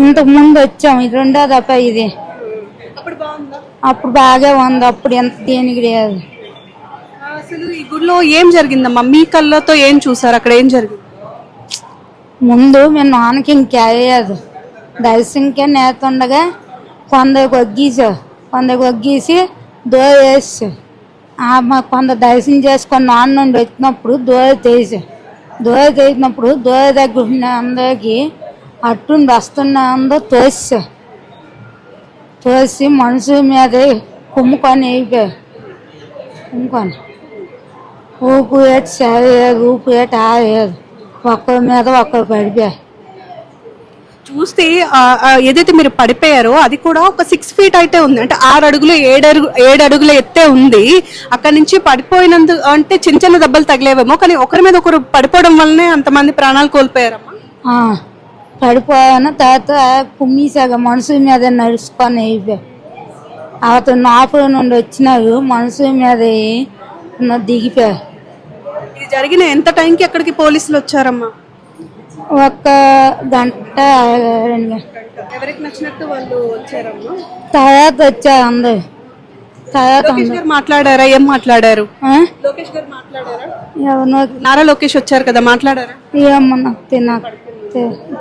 ఇంతకు ముందు వచ్చాము, ఇది రెండో దఫా ఇది. అప్పుడు బాగా ఉంది, అప్పుడు ఎంత దేనికి లేదు. అసలు ఈ గుడిలో ఏం జరిగిందమ్మా? మీ కళ్ళతో ఏం చూసారు? అక్కడ ఏం జరిగింది? ముందు మేము నాన్నకి ఇంకేయదు దర్శనంకే నేతుండగా కొందరికి ఒగ్గేసి వేసి కొంత దర్శనం చేసుకొని నాన్న నుండి వచ్చినప్పుడు తీసినప్పుడు దగ్గర ఉన్న అందరికి అట్టుండి వస్తున్న అందరూ తోసి మనసు మీద కుమ్ముకొని అయిపోయాయి. కుమ్ముకొని ఊపు ఏటి సేవేది, ఊపు ఏటి ఆవేది, ఒక్కరి మీద ఒక్కరు పడిపోయాయి. చూస్తే ఏదైతే మీరు పడిపోయారో అది కూడా ఒక 6 feet అయితే ఉంది, అంటే 6 అడుగులు 7 అడుగుల ఎత్తే ఉంది. అక్కడ నుంచి పడిపోయినందు అంటే చిన్న చిన్న దెబ్బలు తగిలేవేమో, కానీ ఒకరి మీద ఒకరు పడిపోవడం వల్లనే అంతమంది ప్రాణాలు కోల్పోయారమ్మా. పడిపోయాను, తర్వాత కుమ్మీసాగా మనసు మీద నడుచుకొని అయిపోయాయి. అతను నాపు నుండి వచ్చినారు, మనసు మీద దిగిపోయారు. ఇది జరిగిన ఎంత టైంకి అక్కడికి పోలీసులు వచ్చారమ్మా? 1 గంట 2 గంటలు. ఎవరికి నచ్చినట్టు వాళ్ళు వచ్చారమ్మా. తర్వాత వచ్చారు అందరు. లోకేష్ గారు మాట్లాడారా? ఏం మాట్లాడారు? లోకేష్ గారు మాట్లాడారా? ఎవరినో నారా లోకేష్ వచ్చారు కదా, మాట్లాడారా? ఏమన్నా తిన్నా